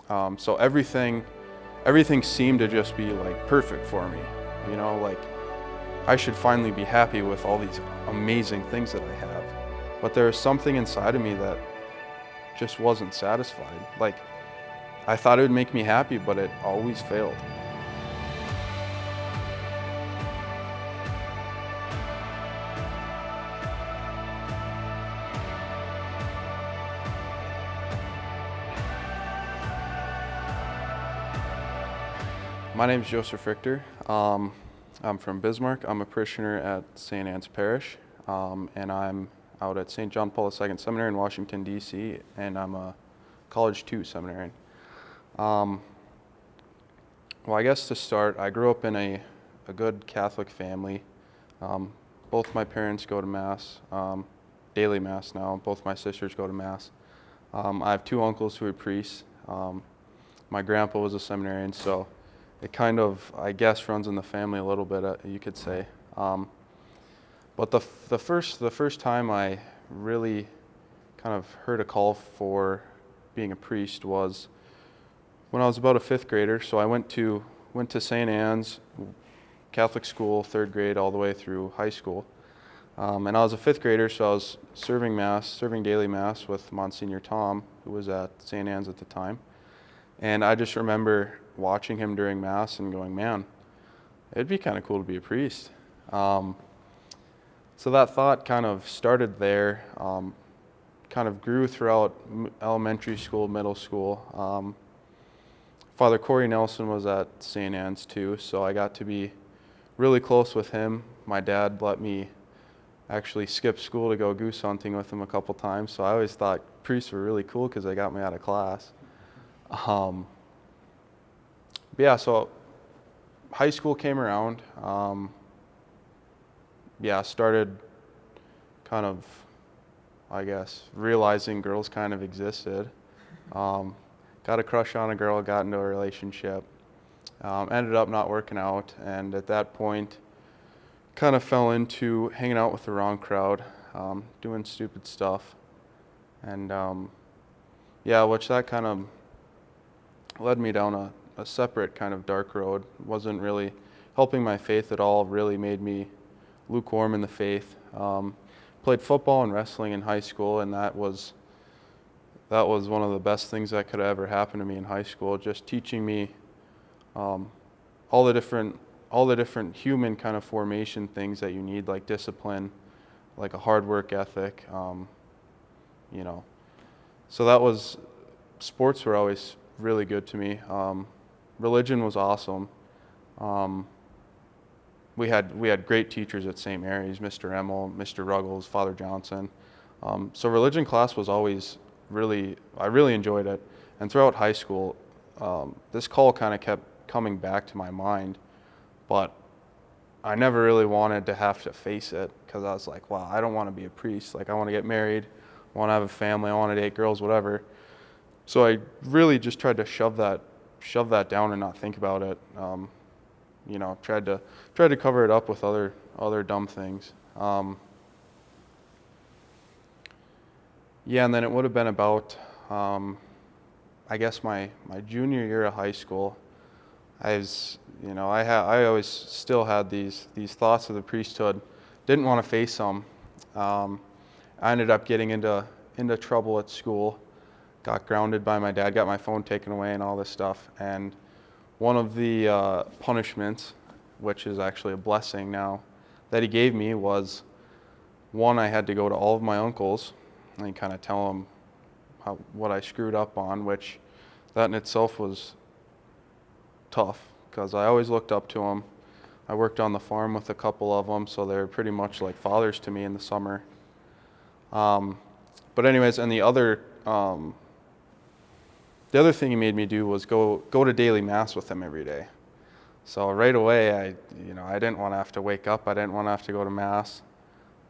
So everything seemed to just be like perfect for me. Like I should finally be happy with all these amazing things that I have. But there was something inside of me that just wasn't satisfied. Like I thought it would make me happy, but it always failed. My name is Joseph Richter. I'm from Bismarck. I'm a parishioner at St. Anne's Parish, and I'm out at St. John Paul II Seminary in Washington, D.C., and I'm a College 2 Seminarian. Well, I guess to start, I grew up in a good Catholic family. Both my parents go to Mass, daily Mass now. Both my sisters go to Mass. I have two uncles who are priests. My grandpa was a seminarian, so it kind of, I guess, runs in the family a little bit, you could say. But the first time I really kind of heard a call for being a priest was when I was about a fifth grader. So I went to St. Anne's Catholic school, third grade all the way through high school. And I was a fifth grader, so I was serving daily Mass with Monsignor Tom, who was at St. Anne's at the time. And I just remember watching him during Mass and going, man, it'd be kind of cool to be a priest. So that thought kind of started there, kind of grew throughout elementary school, middle school. Father Corey Nelson was at St. Anne's too, so I got to be really close with him. My dad let me actually skip school to go goose hunting with him a couple times, so I always thought priests were really cool because they got me out of class. So high school came around. Started kind of, I guess, realizing girls kind of existed. Got a crush on a girl, got into a relationship. Ended up not working out, and at that point, kind of fell into hanging out with the wrong crowd, doing stupid stuff. And which that kind of led me down a separate kind of dark road. Wasn't really helping my faith at all, really made me lukewarm in the faith. Played football and wrestling in high school, and that was one of the best things that could have ever happened to me in high school, just teaching me all the different human kind of formation things that you need, like discipline, like a hard work ethic, So that was, sports were always really good to me. Religion was awesome. We had great teachers at St. Mary's, Mr. Emmel, Mr. Ruggles, Father Johnson. So religion class was always I really enjoyed it. And throughout high school, this call kind of kept coming back to my mind, but I never really wanted to have to face it because I was like, wow, I don't want to be a priest. Like I want to get married, I want to have a family, I want to date girls, whatever. So I really just tried to shove that down and not think about it. Tried to cover it up with other dumb things. And then it would have been about, I guess my junior year of high school. I always still had these thoughts of the priesthood. Didn't want to face them. I ended up getting into trouble at school. Got grounded by my dad, got my phone taken away and all this stuff. And one of the punishments, which is actually a blessing now, that he gave me was, one, I had to go to all of my uncles and kind of tell them what I screwed up on, which that in itself was tough because I always looked up to them. I worked on the farm with a couple of them, so they're pretty much like fathers to me in the summer. But anyways, and the other thing he made me do was go to daily Mass with him every day. So right away, I didn't want to have to wake up. I didn't want to have to go to Mass.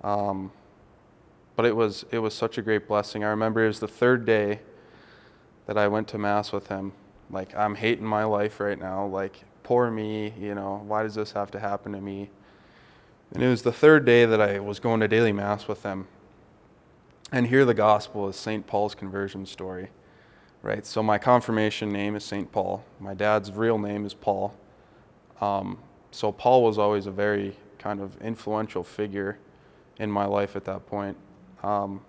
But it was such a great blessing. I remember it was the third day that I went to Mass with him. Like, I'm hating my life right now. Like, poor me, why does this have to happen to me? And it was the third day that I was going to daily Mass with him. And here the gospel is St. Paul's conversion story. right? So my confirmation name is St. Paul. My dad's real name is Paul. So Paul was always a very kind of influential figure in my life at that point. So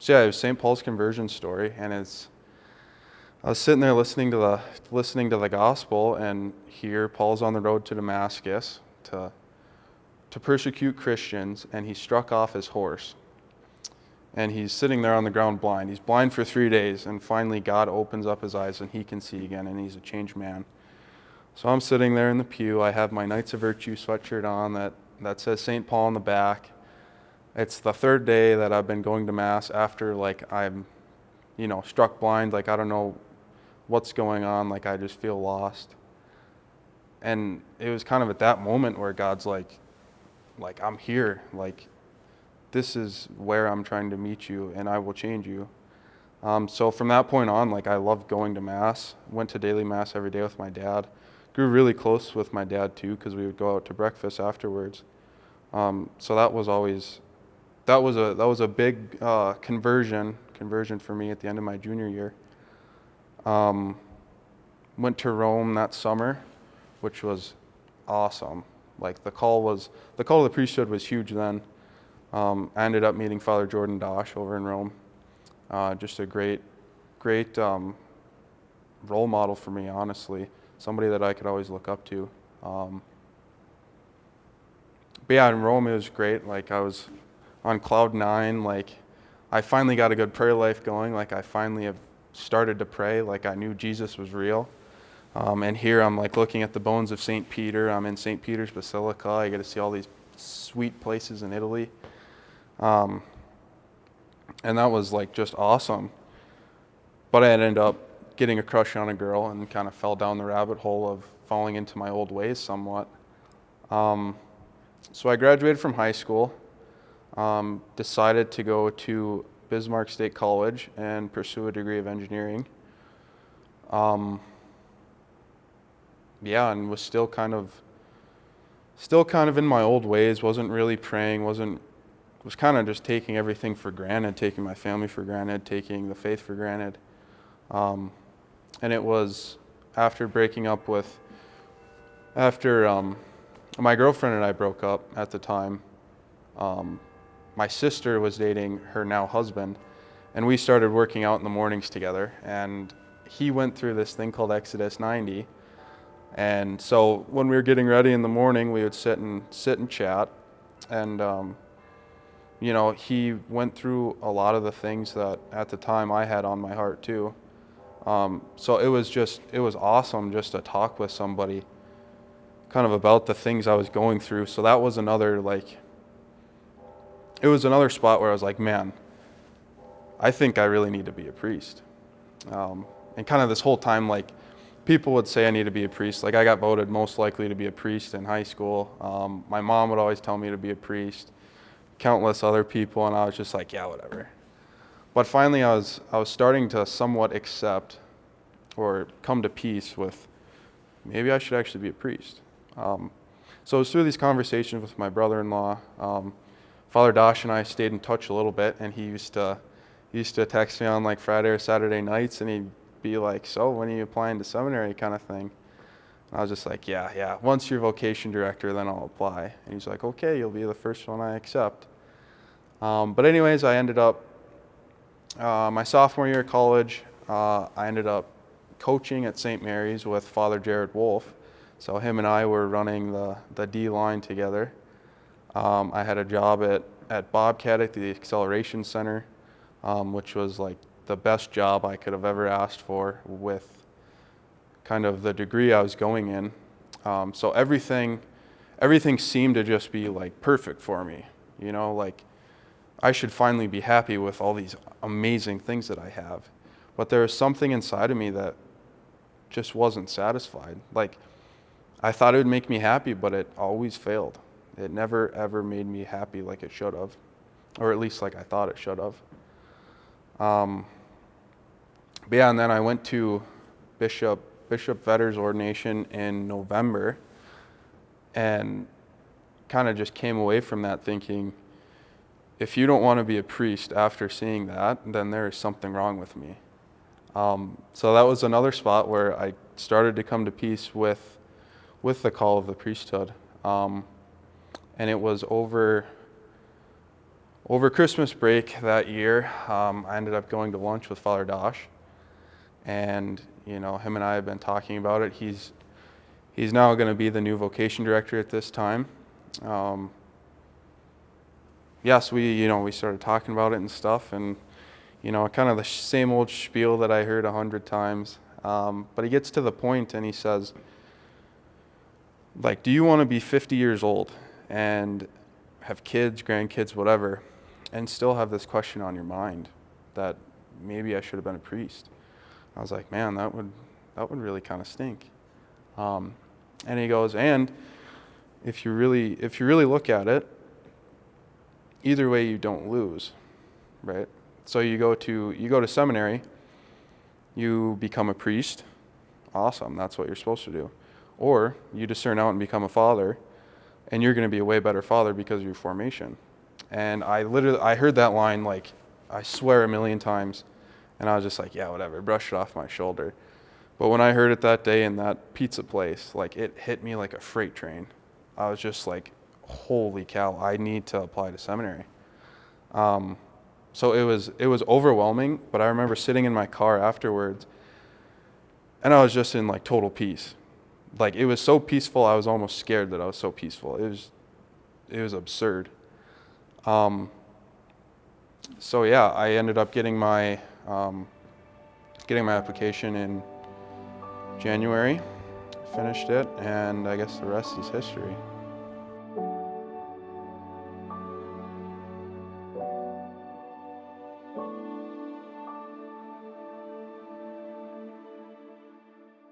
yeah, it was St. Paul's conversion story, and I was sitting there listening to the gospel, and here Paul's on the road to Damascus to persecute Christians, and he struck off his horse. And he's sitting there on the ground blind. He's blind for 3 days, and finally God opens up his eyes and he can see again, and he's a changed man. So I'm sitting there in the pew. I have my Knights of Virtue sweatshirt on that says St. Paul on the back. It's the third day that I've been going to Mass after I'm, struck blind. I don't know what's going on. I just feel lost. And it was kind of at that moment where God's like I'm here. This is where I'm trying to meet you, and I will change you. So from that point on, I loved going to Mass. Went to daily Mass every day with my dad. Grew really close with my dad too, because we would go out to breakfast afterwards. So that was a big conversion for me at the end of my junior year. Went to Rome that summer, which was awesome. The call of the priesthood was huge then. I ended up meeting Father Jordan Dosh over in Rome. Just a great role model for me, honestly. Somebody that I could always look up to. But yeah, in Rome it was great. I was on cloud 9. I finally got a good prayer life going. I finally have started to pray. I knew Jesus was real. And here I'm looking at the bones of St. Peter. I'm in St. Peter's Basilica. I get to see all these sweet places in Italy. And that was just awesome. But I ended up getting a crush on a girl and kind of fell down the rabbit hole of falling into my old ways somewhat. So I graduated from high school, decided to go to Bismarck State College and pursue a degree of engineering. And was still kind of in my old ways, wasn't really praying, was kind of just taking everything for granted, taking my family for granted, taking the faith for granted. And it was after my girlfriend and I broke up at the time. My sister was dating her now husband, and we started working out in the mornings together, and he went through this thing called Exodus 90. And so when we were getting ready in the morning, we would sit and chat, and he went through a lot of the things that at the time I had on my heart too. So it was awesome just to talk with somebody kind of about the things I was going through. So that was another it was another spot where I was like, man, I think I really need to be a priest. And kind of this whole time, people would say I need to be a priest. I got voted most likely to be a priest in high school. My mom would always tell me to be a priest, countless other people, and I was just like, yeah, whatever. But finally I was starting to somewhat accept or come to peace with maybe I should actually be a priest. So it was through these conversations with my brother-in-law. Father Dosh and I stayed in touch a little bit, and he used to text me on Friday or Saturday nights, and he'd be like, so when are you applying to seminary kind of thing? And I was just like, yeah, once you're vocation director, then I'll apply. And he's like, okay, you'll be the first one I accept. But anyways, I ended up, my sophomore year of college, I ended up coaching at St. Mary's with Father Jared Wolf. So him and I were running the D line together. I had a job at Bobcat at the Acceleration Center, which was the best job I could have ever asked for with kind of the degree I was going in. So everything seemed to just be perfect for me. I should finally be happy with all these amazing things that I have. But there was something inside of me that just wasn't satisfied. I thought it would make me happy, but it always failed. It never ever made me happy like it should have, or at least like I thought it should have. But yeah, and then I went to Bishop Vedder's ordination in November, and kind of just came away from that thinking, if you don't want to be a priest after seeing that, then there is something wrong with me. So that was another spot where I started to come to peace with the call of the priesthood. And it was over Christmas break that year. I ended up going to lunch with Father Dosh, and him and I have been talking about it. He's now going to be the new vocation director at this time. Yes, we started talking about it and stuff, and kind of the same old spiel that I heard 100 times. But he gets to the point and he says, like, do you want to be 50 years old and have kids, grandkids, whatever, and still have this question on your mind that maybe I should have been a priest? I was like, man, that would really kind of stink. And he goes, and if you really look at it, either way you don't lose, right? So you go to seminary, you become a priest, awesome, that's what you're supposed to do. Or you discern out and become a father, and you're going to be a way better father because of your formation. And I heard that line, like, I swear, a million times, and I was just like, yeah, whatever, brush it off my shoulder. But when I heard it that day in that pizza place, like, it hit me like a freight train. I was just like, holy cow, I need to apply to seminary. So it was overwhelming, but I remember sitting in my car afterwards, and I was just in like total peace. Like, it was so peaceful, I was almost scared that I was so peaceful. It was absurd. So yeah, I ended up getting my application in January, finished it, and I guess the rest is history.